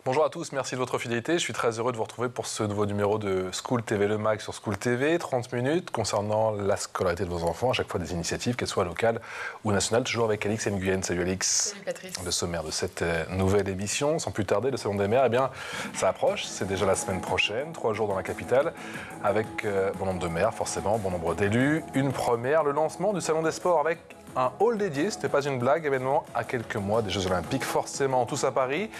Bonjour à tous, merci de votre fidélité. Je suis très heureux de vous retrouver pour ce nouveau numéro de School TV, le mag sur School TV. 30 minutes concernant la scolarité de vos enfants, à chaque fois des initiatives, qu'elles soient locales ou nationales, toujours avec Alix Nguyen. Salut Alix. Salut Patrice. Le sommaire de cette nouvelle émission, sans plus tarder, le Salon des maires, eh bien, ça approche. C'est déjà la semaine prochaine, 3 jours dans la capitale, avec bon nombre de maires, forcément, bon nombre d'élus. Une première, le lancement du Salon des sports avec un hall dédié, ce n'est pas une blague, événement à quelques mois des Jeux Olympiques, forcément tous à Paris.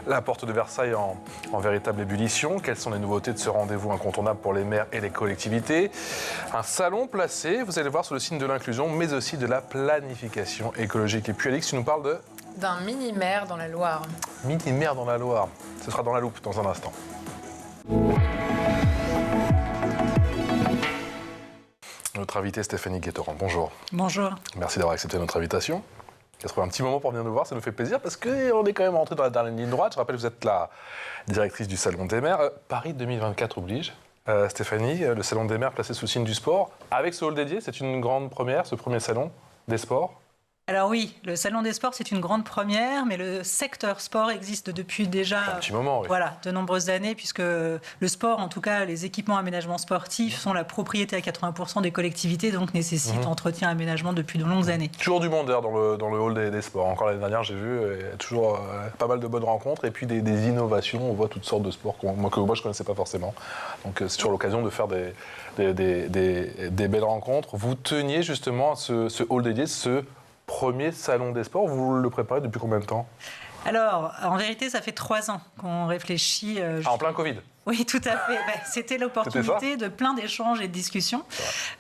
La porte de Versailles en véritable ébullition. Quelles sont les nouveautés de ce rendez-vous incontournable pour les maires et les collectivités? Un salon placé, vous allez voir, sur le signe de l'inclusion, mais aussi de la planification écologique. Et puis Alix, tu nous parles d'un mini-maire dans la Loire. Mini-maire dans la Loire. Ce sera dans la loupe dans un instant. Notre invitée Stéphanie Guetteran, bonjour. Bonjour. Merci d'avoir accepté notre invitation. Il a trouvé un petit moment pour venir nous voir, ça nous fait plaisir parce qu'on est quand même rentré dans la dernière ligne droite. Je rappelle que vous êtes la directrice du Salon des maires. Paris 2024 oblige. Stéphanie, le Salon des maires placé sous le signe du sport, avec ce hall dédié, c'est une grande première, ce premier salon des sports. Alors oui, le Salon des sports, c'est une grande première, mais le secteur sport existe depuis déjà un petit moment, oui. Voilà, de nombreuses années, puisque le sport, en tout cas les équipements aménagements sportifs, sont la propriété à 80% des collectivités, donc nécessitent entretien et aménagement depuis de longues années. Toujours du monde d'ailleurs dans le hall des sports. Encore l'année dernière, j'ai vu toujours pas mal de bonnes rencontres et puis des innovations. On voit toutes sortes de sports que moi je ne connaissais pas forcément. Donc c'est toujours l'occasion de faire des belles rencontres. Vous teniez justement ce hall dédié, ce premier salon des sports, vous le préparez depuis combien de temps? Alors, en vérité, ça fait 3 ans qu'on réfléchit. En plein Covid? Oui, tout à fait. C'était l'opportunité de plein d'échanges et de discussions.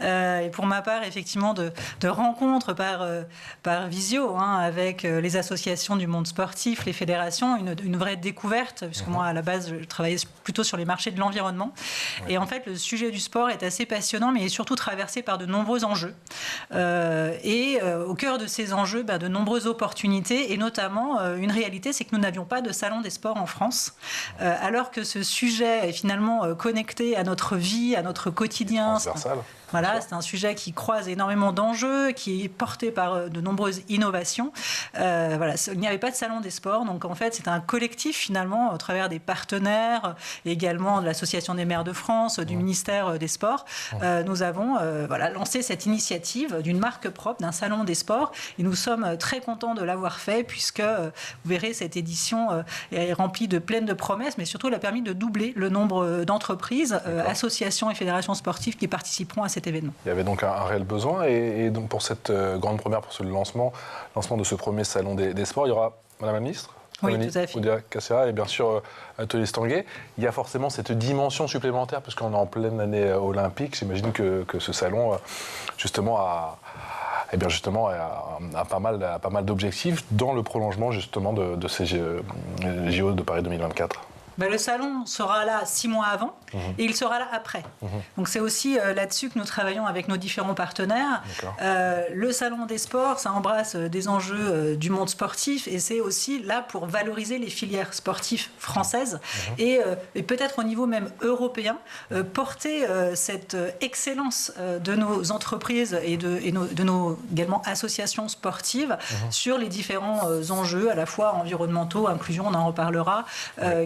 Et pour ma part, effectivement, de rencontres par visio avec les associations du monde sportif, les fédérations, une vraie découverte, puisque moi, à la base, je travaillais plutôt sur les marchés de l'environnement. Et en fait, le sujet du sport est assez passionnant, mais est surtout traversé par de nombreux enjeux. Au cœur de ces enjeux, de nombreuses opportunités, et notamment, une réalité, c'est que nous n'avions pas de salon des sports en France, alors que ce sujet est finalement connecté à notre vie, à notre quotidien. Transversal. Voilà, c'est un sujet qui croise énormément d'enjeux, qui est porté par de nombreuses innovations. Il n'y avait pas de salon des sports, donc en fait c'est un collectif finalement, au travers des partenaires, également de l'Association des maires de France, du ministère des Sports. Nous avons lancé cette initiative d'une marque propre, d'un salon des sports, et nous sommes très contents de l'avoir fait, puisque vous verrez, cette édition est remplie de pleines de promesses, mais surtout elle a permis de doubler le nombre d'entreprises, associations et fédérations sportives qui participeront à cet événement. Il y avait donc un réel besoin et donc pour cette grande première, pour ce lancement de ce premier salon des sports, il y aura Madame la Ministre, oui, tout à fait. Odia Casera et bien sûr Atelier Stanguet. Il y a forcément cette dimension supplémentaire puisqu'on est en pleine année olympique. J'imagine que ce salon justement a pas mal d'objectifs dans le prolongement justement de ces JO de Paris 2024. Le salon sera là 6 mois avant et il sera là après. Donc c'est aussi là-dessus que nous travaillons avec nos différents partenaires. Le salon des sports, ça embrasse des enjeux du monde sportif et c'est aussi là pour valoriser les filières sportives françaises et peut-être au niveau même européen, porter cette excellence de nos entreprises et de nos également associations sportives sur les différents enjeux à la fois environnementaux, inclusion, on en reparlera,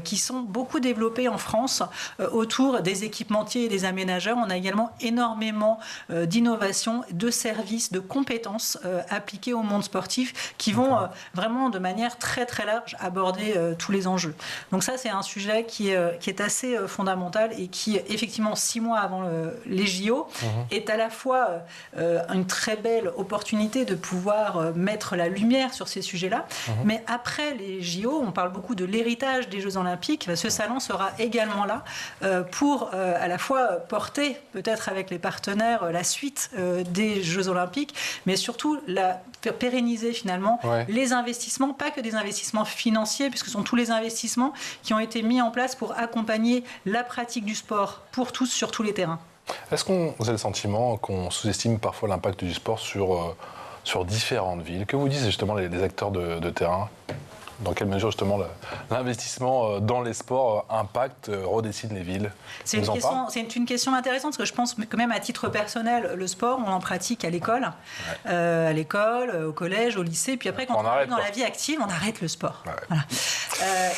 qui sont beaucoup développés en France autour des équipementiers et des aménageurs. On a également énormément d'innovations, de services, de compétences appliquées au monde sportif qui vont vraiment de manière très très large aborder tous les enjeux. Donc ça, c'est un sujet qui est assez fondamental et qui, effectivement, 6 mois avant les JO, est à la fois une très belle opportunité de pouvoir mettre la lumière sur ces sujets-là. Mais après les JO, on parle beaucoup de l'héritage des Jeux Olympiques. Ce salon sera également là pour à la fois porter, peut-être avec les partenaires, la suite des Jeux Olympiques, mais surtout faire pérenniser finalement les investissements, pas que des investissements financiers, puisque ce sont tous les investissements qui ont été mis en place pour accompagner la pratique du sport pour tous sur tous les terrains. Est-ce qu'on a le sentiment qu'on sous-estime parfois l'impact du sport sur différentes villes? Que vous disent justement les acteurs de terrain? Dans quelle mesure justement l'investissement dans les sports impacte, redessine les villes? C'est une question intéressante parce que je pense que même à titre personnel, le sport, on en pratique à l'école, au collège, au lycée. Puis après, quand on arrive dans la vie active, on arrête le sport. Ouais. Voilà.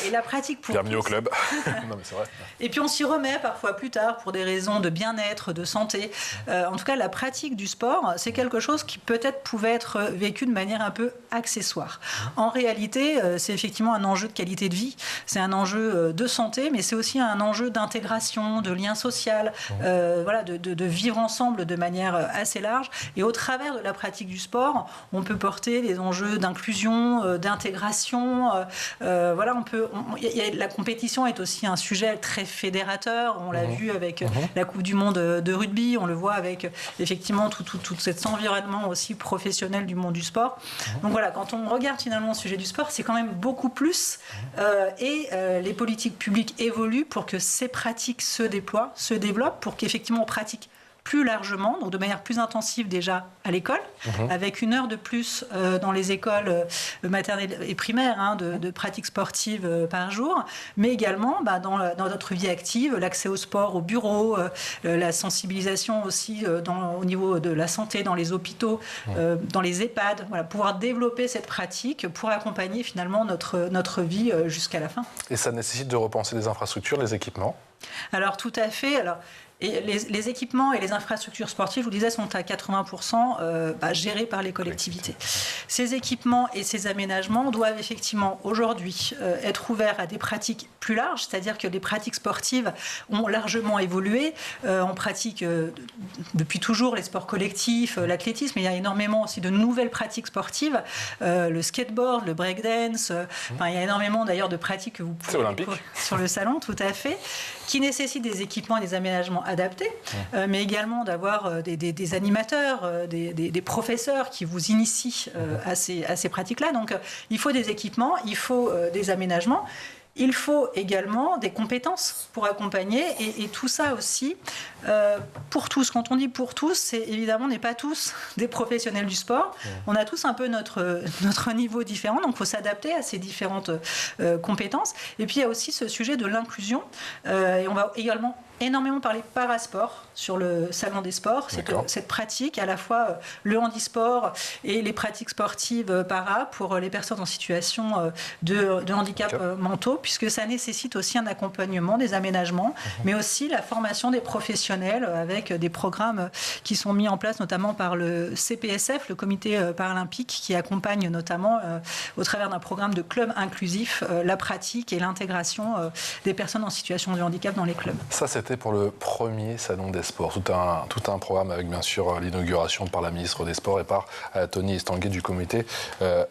Et la pratique pour bienvenue au club. Non, mais c'est vrai. Et puis on s'y remet parfois plus tard pour des raisons de bien-être, de santé. En tout cas, la pratique du sport, c'est quelque chose qui peut-être pouvait être vécu de manière un peu accessoire. En réalité, c'est effectivement un enjeu de qualité de vie, c'est un enjeu de santé, mais c'est aussi un enjeu d'intégration, de lien social, de vivre ensemble de manière assez large. Et au travers de la pratique du sport, on peut porter des enjeux d'inclusion, d'intégration. La compétition est aussi un sujet très fédérateur. On l'a vu avec la Coupe du Monde de rugby, on le voit avec effectivement tout cet environnement aussi professionnel du monde du sport. Donc voilà, quand on regarde finalement le sujet du sport, c'est quand même beaucoup plus. Les politiques publiques évoluent pour que ces pratiques se déploient, se développent, pour qu'effectivement on pratique plus largement, donc de manière plus intensive déjà à l'école, avec 1 heure de plus dans les écoles maternelles et primaires de pratiques sportives par jour, mais également dans notre vie active, l'accès au sport, au bureau, la sensibilisation aussi au niveau de la santé, dans les hôpitaux, dans les EHPAD, pouvoir développer cette pratique pour accompagner finalement notre vie jusqu'à la fin. Et ça nécessite de repenser les infrastructures, les équipements? Alors tout à fait. Et les équipements et les infrastructures sportives, je vous disais, sont à 80% gérés par les collectivités. Ces équipements et ces aménagements doivent effectivement aujourd'hui être ouverts à des pratiques plus larges, c'est-à-dire que les pratiques sportives ont largement évolué. On pratique depuis toujours les sports collectifs, l'athlétisme, mais il y a énormément aussi de nouvelles pratiques sportives, le skateboard, le breakdance. Il y a énormément d'ailleurs de pratiques que vous pouvez trouver sur le salon, tout à fait, qui nécessitent des équipements et des aménagements adaptés, mais également d'avoir des animateurs, des professeurs qui vous initient à ces pratiques-là. Donc il faut des équipements, il faut des aménagements. Il faut également des compétences pour accompagner et tout ça aussi pour tous. Quand on dit pour tous, c'est évidemment, on n'est pas tous des professionnels du sport. On a tous un peu notre niveau différent, donc il faut s'adapter à ces différentes compétences. Et puis il y a aussi ce sujet de l'inclusion. Et on va également énormément parler parasport sur le salon des sports. Cette pratique, à la fois le handisport et les pratiques sportives para pour les personnes en situation de handicap mentaux, puisque ça nécessite aussi un accompagnement, des aménagements, mais aussi la formation des professionnels avec des programmes qui sont mis en place notamment par le CPSF, le Comité paralympique, qui accompagne notamment au travers d'un programme de club inclusif la pratique et l'intégration des personnes en situation de handicap dans les clubs. Ça, c'était pour le premier salon des sports. Tout un programme avec bien sûr l'inauguration par la ministre des Sports et par Tony Estanguet du comité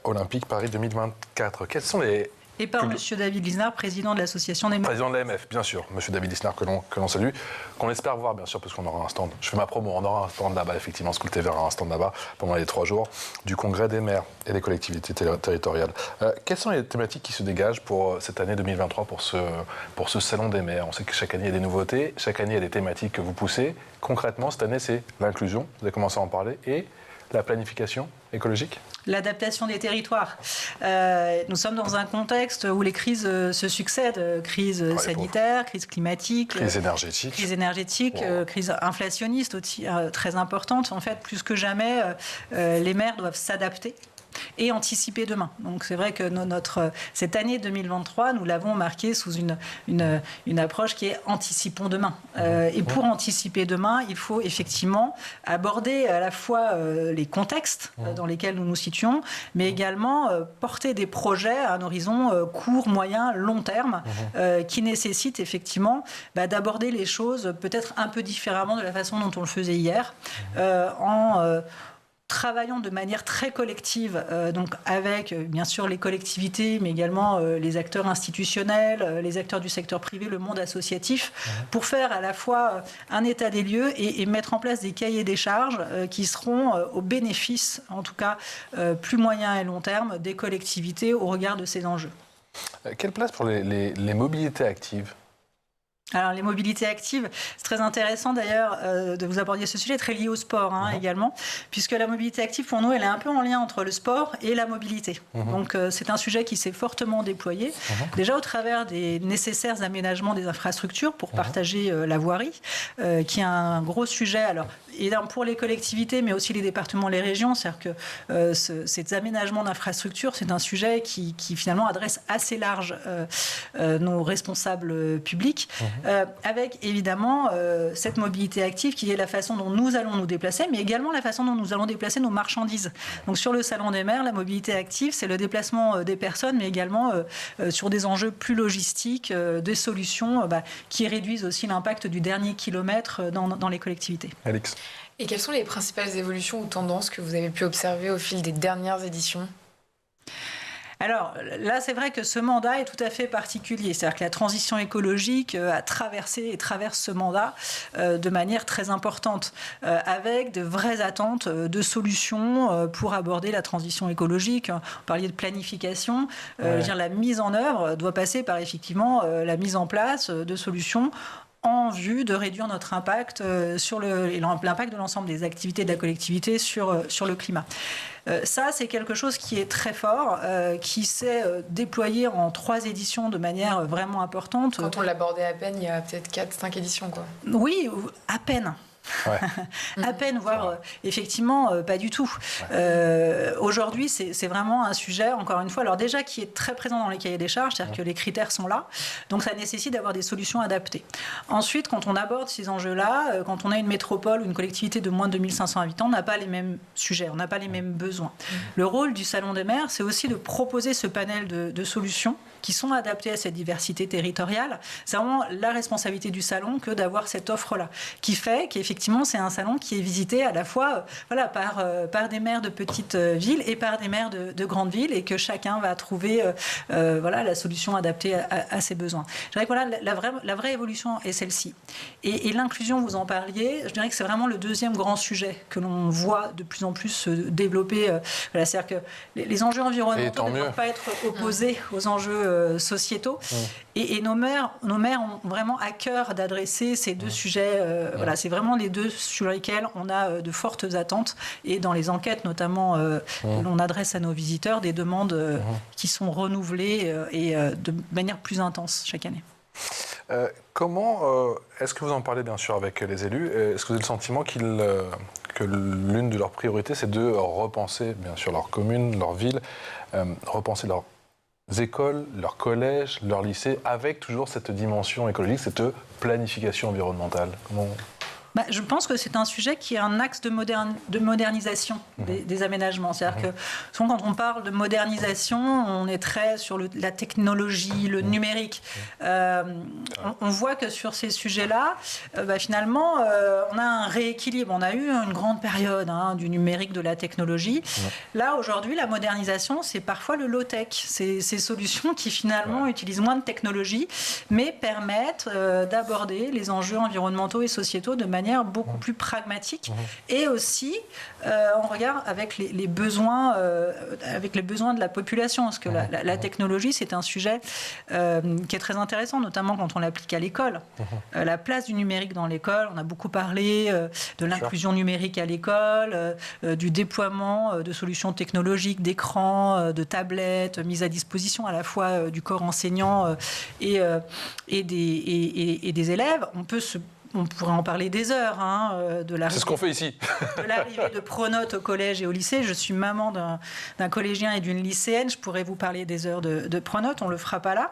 olympique Paris 2024. Quels sont les... Et par M. David Lisnard, président de l'association des... Président de l'AMF, bien sûr. M. David Lisnard, que l'on salue, qu'on espère voir, bien sûr, parce qu'on aura un stand. Je fais ma promo, on aura un stand là-bas, effectivement. School TV aura un stand là-bas pendant les 3 jours du Congrès des maires et des collectivités territoriales. Quelles sont les thématiques qui se dégagent pour cette année 2023, pour ce salon des maires? On sait que chaque année, il y a des nouveautés. Chaque année, il y a des thématiques que vous poussez. Concrètement, cette année, c'est l'inclusion. Vous avez commencé à en parler. Et la planification écologique? L'adaptation des territoires. Nous sommes dans un contexte où les crises se succèdent. Crise sanitaire, crise climatique, crise énergétique, crise inflationniste aussi très importante. En fait, plus que jamais, les maires doivent s'adapter et anticiper demain. Donc c'est vrai que cette année 2023, nous l'avons marquée sous une approche qui est anticipons demain. Et pour anticiper demain, il faut effectivement aborder à la fois les contextes dans lesquels nous nous situons, mais également porter des projets à un horizon court, moyen, long terme, qui nécessitent effectivement d'aborder les choses peut-être un peu différemment de la façon dont on le faisait hier, en travaillant de manière très collective, donc avec bien sûr les collectivités, mais également les acteurs institutionnels, les acteurs du secteur privé, le monde associatif, pour faire à la fois un état des lieux et mettre en place des cahiers des charges qui seront au bénéfice, en tout cas plus moyen et long terme, des collectivités au regard de ces enjeux. Quelle place pour les mobilités actives? Alors, les mobilités actives, c'est très intéressant d'ailleurs de vous aborder ce sujet, très lié au sport également, puisque la mobilité active, pour nous, elle est un peu en lien entre le sport et la mobilité. Donc, c'est un sujet qui s'est fortement déployé, déjà au travers des nécessaires aménagements des infrastructures pour partager la voirie, qui est un gros sujet, alors, évidemment pour les collectivités, mais aussi les départements, les régions. C'est-à-dire que ces aménagements d'infrastructures, c'est un sujet qui finalement adresse assez large nos responsables publics. Avec évidemment cette mobilité active qui est la façon dont nous allons nous déplacer, mais également la façon dont nous allons déplacer nos marchandises. Donc sur le Salon des maires, la mobilité active, c'est le déplacement des personnes, mais également sur des enjeux plus logistiques, des solutions qui réduisent aussi l'impact du dernier kilomètre dans les collectivités. Alix. Et quelles sont les principales évolutions ou tendances que vous avez pu observer au fil des dernières éditions ? Alors là, c'est vrai que ce mandat est tout à fait particulier. C'est-à-dire que la transition écologique a traversé et traverse ce mandat de manière très importante, avec de vraies attentes de solutions pour aborder la transition écologique. Vous parliez de planification. Je veux dire, la mise en œuvre doit passer par effectivement la mise en place de solutions en vue de réduire notre impact et l'impact de l'ensemble des activités de la collectivité sur le climat. Ça, c'est quelque chose qui est très fort, qui s'est déployé en 3 éditions de manière vraiment importante. Quand on l'abordait à peine, il y a peut-être 4-5 éditions, quoi. Oui, à peine. Ouais. À peine, voire effectivement pas du tout. Aujourd'hui, c'est vraiment un sujet, encore une fois, alors déjà qui est très présent dans les cahiers des charges, c'est-à-dire que les critères sont là, donc ça nécessite d'avoir des solutions adaptées. Ensuite, quand on aborde ces enjeux-là, quand on a une métropole ou une collectivité de moins de 2500 habitants, on n'a pas les mêmes sujets, on n'a pas les mêmes besoins. Le rôle du Salon des maires, c'est aussi de proposer ce panel de solutions qui sont adaptées à cette diversité territoriale. C'est vraiment la responsabilité du salon que d'avoir cette offre-là, qui fait qu'effectivement, c'est un salon qui est visité à la fois par des maires de petites villes et par des maires de grandes villes, et que chacun va trouver la solution adaptée à ses besoins. Je dirais que la vraie évolution est celle-ci. Et l'inclusion, vous en parliez, je dirais que c'est vraiment le deuxième grand sujet que l'on voit de plus en plus se développer. C'est-à-dire que les enjeux environnementaux ne peuvent pas être opposés aux enjeux sociétaux. Et nos maires ont vraiment à cœur d'adresser ces deux sujets. C'est vraiment les deux sur lesquels on a de fortes attentes. Et dans les enquêtes, notamment, que l'on adresse à nos visiteurs, des demandes qui sont renouvelées et de manière plus intense chaque année. Comment est-ce que vous en parlez bien sûr avec les élus? Est-ce que vous avez le sentiment que l'une de leurs priorités, c'est de repenser bien sûr leur commune, leur ville, repenser leurs écoles, leurs collèges, leurs lycées, avec toujours cette dimension écologique, cette planification environnementale? Je pense que c'est un sujet qui est un axe de modernisation des aménagements. C'est-à-dire que souvent, quand on parle de modernisation, on est très sur la technologie, le numérique. On voit que sur ces sujets-là, finalement, on a un rééquilibre. On a eu une grande période du numérique, de la technologie. Là, aujourd'hui, la modernisation, c'est parfois le low-tech. C'est ces solutions qui, finalement, utilisent moins de technologie, mais permettent d'aborder les enjeux environnementaux et sociétaux de manière beaucoup plus pragmatique, et aussi on regarde avec les besoins de la population, parce que la technologie, c'est un sujet qui est très intéressant, notamment quand on l'applique à l'école. La place du numérique dans l'école, on a beaucoup parlé de l'inclusion numérique à l'école, du déploiement de solutions technologiques, d'écrans, de tablettes, mises à disposition à la fois du corps enseignant et des élèves. On pourrait en parler des heures. C'est ce qu'on fait ici. De l'arrivée de Pronote au collège et au lycée. Je suis maman d'un collégien et d'une lycéenne. Je pourrais vous parler des heures de Pronote. On ne le fera pas là.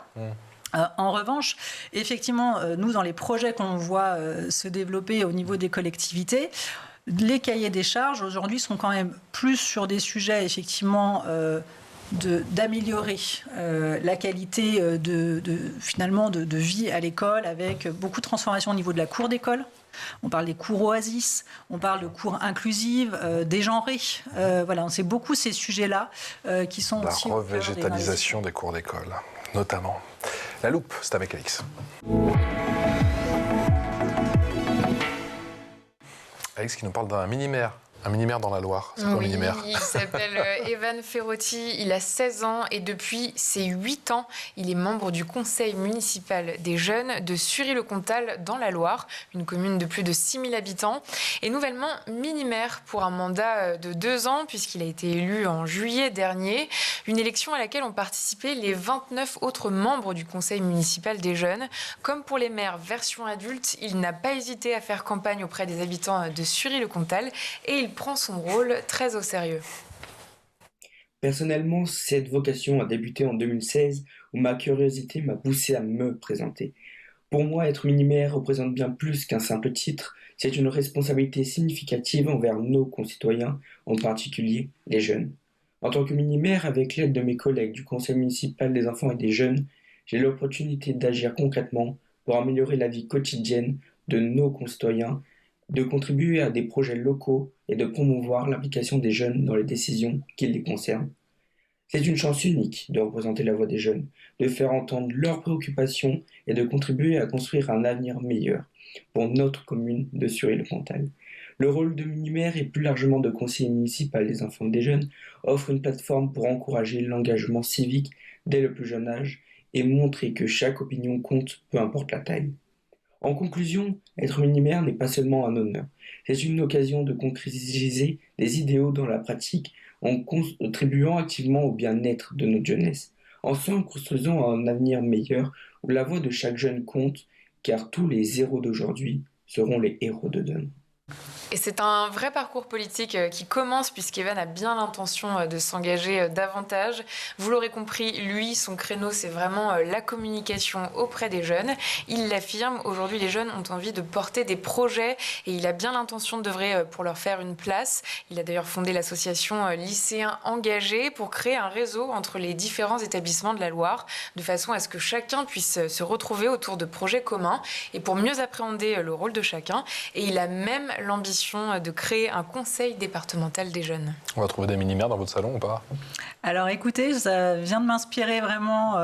En revanche, effectivement, nous, dans les projets qu'on voit se développer au niveau des collectivités, les cahiers des charges, aujourd'hui, sont quand même plus sur des sujets, effectivement, d'améliorer la qualité de vie à l'école, avec beaucoup de transformations au niveau de la cour d'école. On parle des cours oasis, on parle de cours inclusives, dégenrées. C'est beaucoup ces sujets-là qui sont aussi... La revégétalisation des cours d'école, notamment. La loupe, c'est avec Alix. Alix qui nous parle d'un mini-maire Un mini-maire dans la Loire, c'est quoi un mini-maire ? Il s'appelle Evan Ferrotti, il a 16 ans et depuis ses 8 ans, il est membre du conseil municipal des jeunes de Sury-le-Comtal dans la Loire, une commune de plus de 6000 habitants. Et nouvellement mini-maire pour un mandat de 2 ans puisqu'il a été élu en juillet dernier. Une élection à laquelle ont participé les 29 autres membres du conseil municipal des jeunes. Comme pour les maires version adulte, il n'a pas hésité à faire campagne auprès des habitants de Sury-le-Comtal et il prend son rôle très au sérieux. Personnellement, cette vocation a débuté en 2016 où ma curiosité m'a poussé à me présenter. Pour moi, être mini-maire représente bien plus qu'un simple titre, c'est une responsabilité significative envers nos concitoyens, en particulier les jeunes. En tant que mini-maire, avec l'aide de mes collègues du conseil municipal des enfants et des jeunes, j'ai l'opportunité d'agir concrètement pour améliorer la vie quotidienne de nos concitoyens, de contribuer à des projets locaux et de promouvoir l'implication des jeunes dans les décisions qui les concernent. C'est une chance unique de représenter la voix des jeunes, de faire entendre leurs préoccupations et de contribuer à construire un avenir meilleur pour notre commune de Sury-le-Comtal. Le rôle de mini-maire et plus largement de conseiller municipal des enfants et des jeunes offre une plateforme pour encourager l'engagement civique dès le plus jeune âge et montrer que chaque opinion compte, peu importe la taille. En conclusion, être mini-maire n'est pas seulement un honneur, c'est une occasion de concrétiser des idéaux dans la pratique en contribuant activement au bien-être de notre jeunesse. Ensemble, construisons un avenir meilleur où la voix de chaque jeune compte, car tous les héros d'aujourd'hui seront les héros de demain. Et c'est un vrai parcours politique qui commence puisqu'Evan a bien l'intention de s'engager davantage. Vous l'aurez compris, lui, son créneau, c'est vraiment la communication auprès des jeunes. Il l'affirme, aujourd'hui, les jeunes ont envie de porter des projets et il a bien l'intention d'œuvrer pour leur faire une place. Il a d'ailleurs fondé l'association Lycéens Engagés pour créer un réseau entre les différents établissements de la Loire, de façon à ce que chacun puisse se retrouver autour de projets communs et pour mieux appréhender le rôle de chacun. Et il a même l'ambition de créer un conseil départemental des jeunes. On va trouver des mini-maires dans votre salon ou pas ? Alors écoutez, ça vient de m'inspirer vraiment.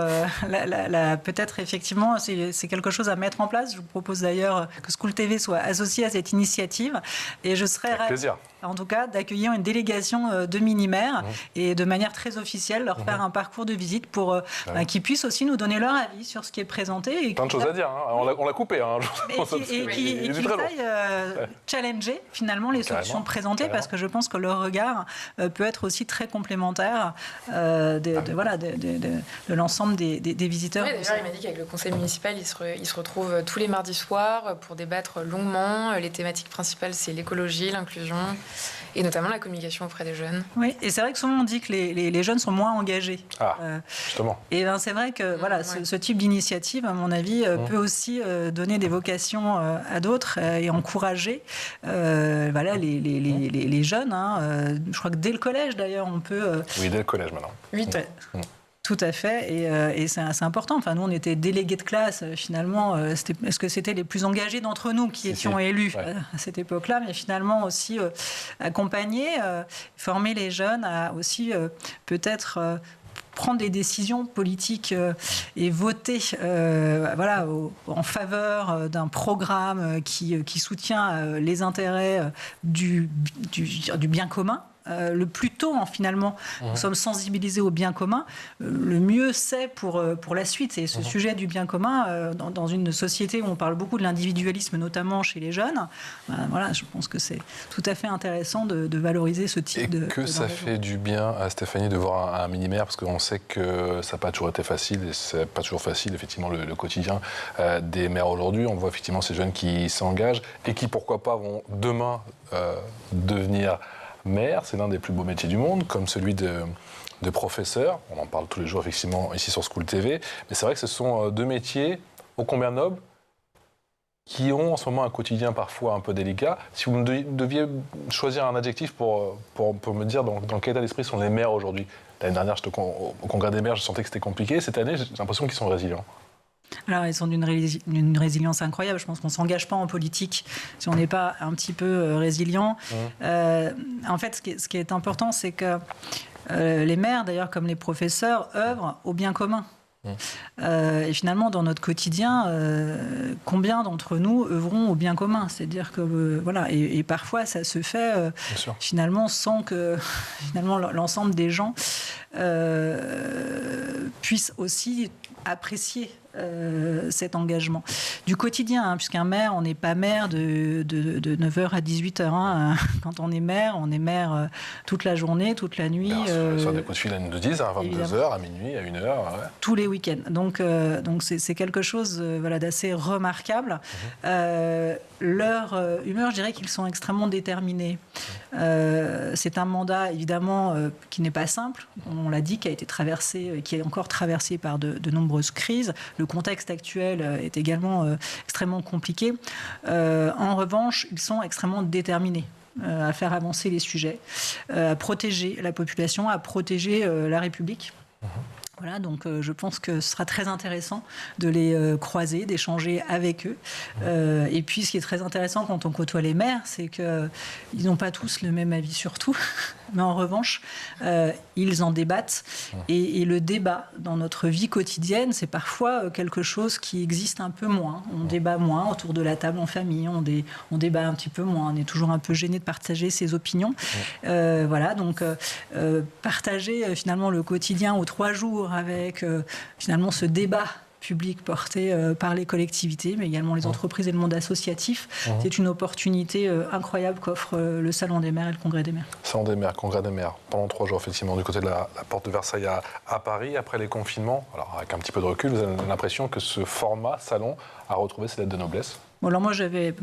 Peut-être effectivement, c'est quelque chose à mettre en place. Je vous propose d'ailleurs que School TV soit associé à cette initiative. Et je serais ravie, en tout cas, d'accueillir une délégation de mini-maires et de manière très officielle leur faire un parcours de visite pour qu'ils puissent aussi nous donner leur avis sur ce qui est présenté. Et plein de choses à dire, hein. On l'a coupé. Hein. Et qu'ils aillent challenger finalement les solutions présentées parce que je pense que leur regard peut être aussi très complémentaire de l'ensemble des visiteurs. Oui, d'ailleurs, il m'a dit qu'avec le conseil municipal, il se retrouve tous les mardis soirs pour débattre longuement. Les thématiques principales, c'est l'écologie, l'inclusion et notamment la communication auprès des jeunes. Oui, et c'est vrai que souvent on dit que les jeunes sont moins engagés. Justement. Et c'est vrai que ce type d'initiative, à mon avis, peut aussi donner des vocations à d'autres et encourager les jeunes. Je crois que dès le collège, d'ailleurs, on peut... Oui, dès le collège, maintenant. 8 Tout à fait, et c'est important. Enfin, nous, on était délégués de classe, finalement. Est-ce que c'était les plus engagés d'entre nous qui étions élus à cette époque-là, mais finalement aussi accompagner, former les jeunes à aussi peut-être... prendre des décisions politiques et voter en faveur d'un programme qui soutient les intérêts du bien commun. Le plus tôt, finalement, nous sommes sensibilisés au bien commun, le mieux c'est pour la suite. Et ce sujet du bien commun, dans une société où on parle beaucoup de l'individualisme, notamment chez les jeunes, je pense que c'est tout à fait intéressant de valoriser ce type de... Et que ça fait du bien à Stéphanie de voir un mini-maire, parce qu'on sait que ça n'a pas toujours été facile, et c'est pas toujours facile, effectivement, le quotidien des maires aujourd'hui. On voit effectivement ces jeunes qui s'engagent et qui, pourquoi pas, vont demain devenir... maire, c'est l'un des plus beaux métiers du monde, comme celui de professeur. On en parle tous les jours, effectivement, ici sur School TV. Mais c'est vrai que ce sont deux métiers ô combien nobles qui ont en ce moment un quotidien parfois un peu délicat. Si vous deviez choisir un adjectif pour me dire dans quel état d'esprit sont les maires aujourd'hui. L'année dernière, au congrès des maires, je sentais que c'était compliqué. Cette année, j'ai l'impression qu'ils sont résilients. Alors, ils sont d'une résilience incroyable. Je pense qu'on ne s'engage pas en politique si on n'est pas un petit peu résilient. En fait, ce qui est important, c'est que les maires, d'ailleurs, comme les professeurs, œuvrent au bien commun. Et finalement, dans notre quotidien, combien d'entre nous œuvront au bien commun? C'est-à-dire que voilà, et parfois ça se fait finalement sans que finalement l'ensemble des gens puissent aussi apprécier cet engagement du quotidien, hein, puisqu'un maire, on n'est pas maire de 9h à 18h. Hein. Quand on est maire toute la journée, toute la nuit. Sur des coups de fil à 10, à 22h, à minuit, à 1h. Ouais. Tous les week-ends. Donc c'est quelque chose d'assez remarquable. Leur humeur, je dirais qu'ils sont extrêmement déterminés. C'est un mandat, évidemment, qui n'est pas simple. On l'a dit, qui a été traversé, qui est encore traversé par de nombreuses crises. Le contexte actuel est également extrêmement compliqué. En revanche, ils sont extrêmement déterminés à faire avancer les sujets, à protéger la population, à protéger la République. Voilà, donc je pense que ce sera très intéressant de les croiser, d'échanger avec eux. Et puis, ce qui est très intéressant quand on côtoie les maires, c'est qu'ils n'ont pas tous le même avis sur tout. Mais en revanche, ils en débattent. Et le débat dans notre vie quotidienne, c'est parfois quelque chose qui existe un peu moins. On débat moins autour de la table en famille. On débat un petit peu moins. On est toujours un peu gêné de partager ses opinions. Voilà, donc partager finalement le quotidien aux 3 jours avec finalement ce débat public porté par les collectivités, mais également les entreprises et le monde associatif. C'est une opportunité incroyable qu'offre le Salon des maires et le Congrès des maires. Salon des maires, Congrès des maires, pendant 3 jours, effectivement, du côté de la porte de Versailles à Paris, après les confinements. Alors, avec un petit peu de recul, vous avez l'impression que ce format salon a retrouvé ses lettres de noblesse? Bon, alors moi, je n'étais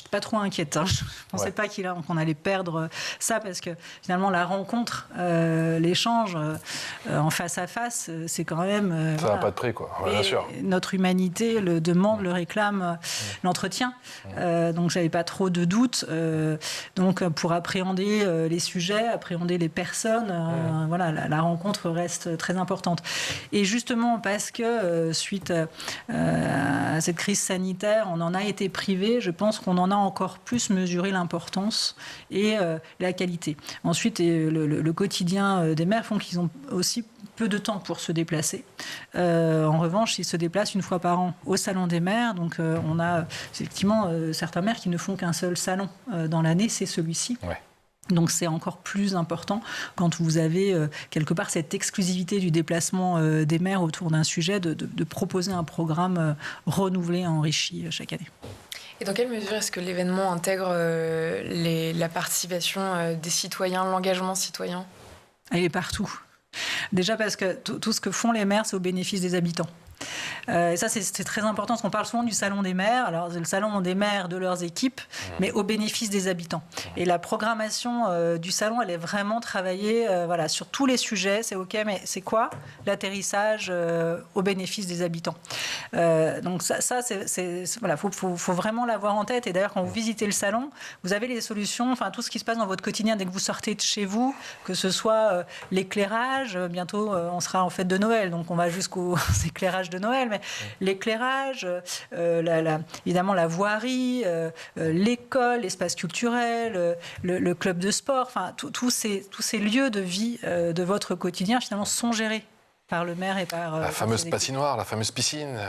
pas trop inquiète. Hein. Je ne pensais pas qu'on allait perdre ça, parce que finalement, la rencontre, l'échange en face à face, c'est quand même... ça n'a pas de prix, quoi. Ouais, bien sûr. Notre humanité le demande, le réclame, l'entretien. Donc, je n'avais pas trop de doutes. Donc, pour appréhender les sujets, appréhender les personnes, voilà, la rencontre reste très importante. Et justement, parce que suite à cette crise sanitaire, on en a été privé, je pense qu'on en a encore plus mesuré l'importance et la qualité. Ensuite, le quotidien des maires font qu'ils ont aussi peu de temps pour se déplacer. En revanche, ils se déplacent une fois par an au Salon des maires. Donc, on a effectivement certains maires qui ne font qu'un seul salon dans l'année, c'est celui-ci. Ouais. Donc c'est encore plus important quand vous avez quelque part cette exclusivité du déplacement des maires autour d'un sujet, de proposer un programme renouvelé, enrichi chaque année. Et dans quelle mesure est-ce que l'événement intègre la participation des citoyens, l'engagement citoyen? Elle est partout. Déjà parce que tout ce que font les maires, c'est au bénéfice des habitants. Et ça, c'est très important, parce qu'on parle souvent du Salon des maires. Alors, c'est le Salon des maires de leurs équipes, mais au bénéfice des habitants. Et la programmation du Salon, elle est vraiment travaillée voilà, sur tous les sujets. C'est OK, mais c'est quoi l'atterrissage au bénéfice des habitants? Donc ça voilà, faut vraiment l'avoir en tête. Et d'ailleurs, quand vous visitez le Salon, vous avez les solutions, enfin tout ce qui se passe dans votre quotidien dès que vous sortez de chez vous, que ce soit l'éclairage. Bientôt, on sera en fête de Noël, donc on va jusqu'aux éclairages de Noël, mais l'éclairage, évidemment la voirie, l'école, l'espace culturel, le club de sport, enfin tous ces lieux de vie de votre quotidien finalement sont gérés par le maire et par... la fameuse patinoire, la fameuse piscine,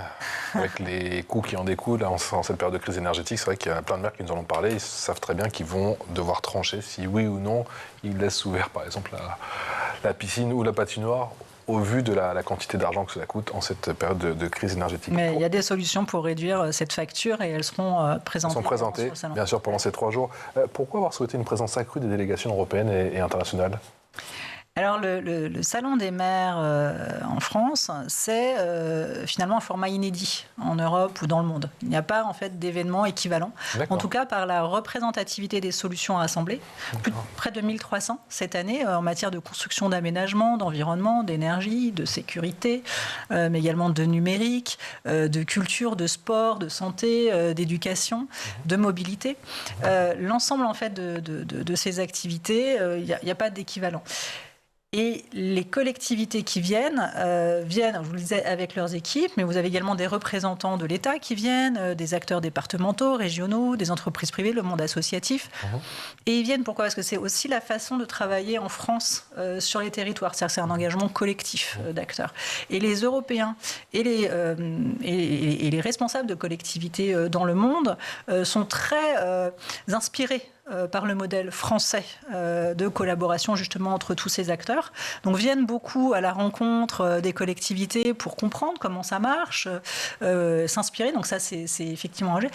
avec les coûts qui en découlent en cette période de crise énergétique. C'est vrai qu'il y a plein de maires qui nous en ont parlé. Ils savent très bien qu'ils vont devoir trancher si oui ou non ils laissent ouvert, par exemple, la piscine ou la patinoire, au vu de la quantité d'argent que cela coûte en cette période de crise énergétique. Mais il y a des solutions pour réduire cette facture et elles seront présentées. Elles sont présentées, bien sûr, pendant ces 3 jours. Pourquoi avoir souhaité une présence accrue des délégations européennes et internationales ? Alors, le Salon des maires en France, c'est finalement un format inédit en Europe ou dans le monde. Il n'y a pas, en fait, d'événement équivalent. En tout cas, par la représentativité des solutions rassemblées. Près de 1300 cette année en matière de construction, d'aménagement, d'environnement, d'énergie, de sécurité, mais également de numérique, de culture, de sport, de santé, d'éducation, de mobilité. L'ensemble, en fait, de ces activités, il n'y a pas d'équivalent. Et les collectivités qui viennent, je vous le disais, avec leurs équipes, mais vous avez également des représentants de l'État qui viennent, des acteurs départementaux, régionaux, des entreprises privées, le monde associatif. Et ils viennent pourquoi ? Parce que c'est aussi la façon de travailler en France sur les territoires. C'est-à-dire que c'est un engagement collectif d'acteurs. Et les Européens et les responsables de collectivités dans le monde sont très inspirés par le modèle français de collaboration justement entre tous ces acteurs. Donc viennent beaucoup à la rencontre des collectivités pour comprendre comment ça marche, s'inspirer. Donc ça, c'est effectivement un jeu.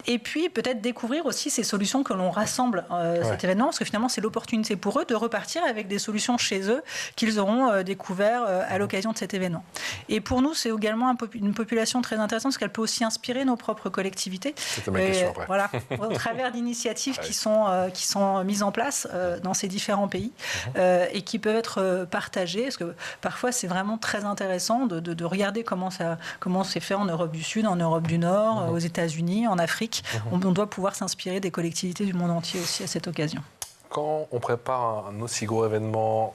Et puis peut-être découvrir aussi ces solutions que l'on rassemble cet événement, parce que finalement, c'est l'opportunité pour eux de repartir avec des solutions chez eux qu'ils auront découvert à l'occasion de cet événement. Et pour nous, c'est également une population très intéressante, parce qu'elle peut aussi inspirer nos propres collectivités. C'était ma question après. Voilà, au travers d'initiatives qui sont mises en place dans ces différents pays et qui peuvent être partagées, parce que parfois c'est vraiment très intéressant de regarder comment c'est fait en Europe du Sud, en Europe du Nord, aux États-Unis, en Afrique. On doit pouvoir s'inspirer des collectivités du monde entier aussi à cette occasion. Quand on prépare un aussi gros événement,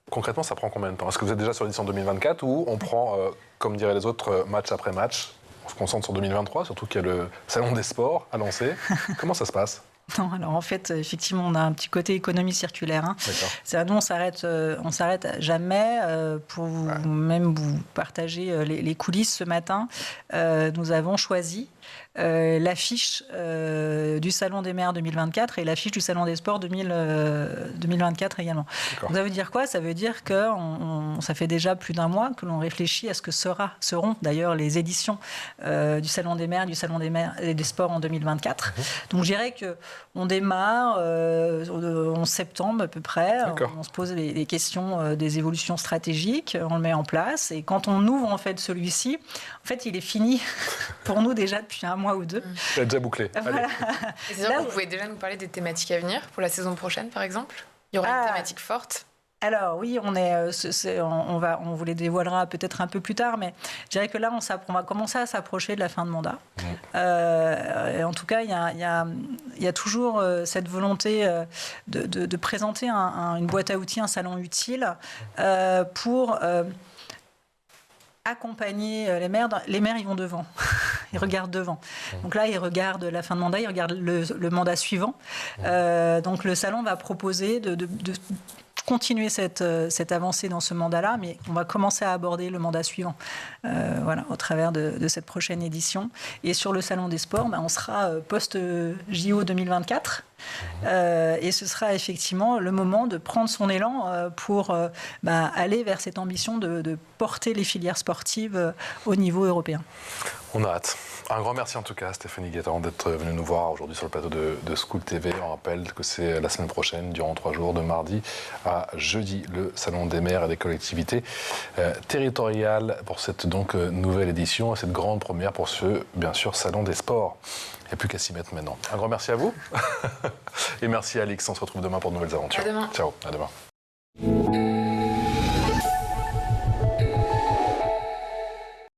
concrètement, ça prend combien de temps ? Est-ce que vous êtes déjà sur l'édition 2024 ou on prend, comme diraient les autres, match après match ? On se concentre sur 2023, surtout qu'il y a le Salon des sports à lancer. Comment ça se passe ? Non, alors en fait, effectivement, on a un petit côté économie circulaire. Nous, on s'arrête jamais. Pour même vous partager les coulisses ce matin, nous avons choisi l'affiche du Salon des maires 2024 et l'affiche du Salon des sports 2024 également. Donc, ça veut dire quoi ? Ça veut dire que ça fait déjà plus d'un mois que l'on réfléchit à ce que seront d'ailleurs les éditions du Salon des maires, du Salon des maires et des sports en 2024. Donc je dirais qu'on démarre en septembre à peu près. On se pose les questions des évolutions stratégiques, on le met en place et quand on ouvre en fait celui-ci, en fait il est fini pour nous déjà depuis un mois ou deux. C'est déjà bouclé. Voilà. C'est-à-dire que vous pouvez déjà nous parler des thématiques à venir pour la saison prochaine, par exemple ? Il y aura une thématique forte ? Alors oui, on vous les dévoilera peut-être un peu plus tard, mais je dirais que là, on va commencer à s'approcher de la fin de mandat. Et en tout cas, il y a toujours cette volonté de présenter une boîte à outils, un salon utile pour accompagner les maires. Les maires, ils vont devant. Ils regardent devant. Donc là, ils regardent la fin de mandat, ils regardent le mandat suivant. Donc le salon va proposer de continuer cette avancée dans ce mandat-là, mais on va commencer à aborder le mandat suivant au travers de cette prochaine édition. Et sur le Salon des sports, on sera post-JO 2024. Et ce sera effectivement le moment de prendre son élan pour aller vers cette ambition de porter les filières sportives au niveau européen. On a hâte. Un grand merci en tout cas, Stéphanie Guettan, d'être venue nous voir aujourd'hui sur le plateau de Scoop TV. On rappelle que c'est la semaine prochaine, durant 3 jours, de mardi à jeudi, le Salon des maires et des collectivités territoriales pour cette nouvelle édition et cette grande première pour ce, bien sûr, Salon des sports. Il n'y a plus qu'à s'y mettre maintenant. Un grand merci à vous et merci à Alix. On se retrouve demain pour de nouvelles aventures. À demain. Ciao, à demain.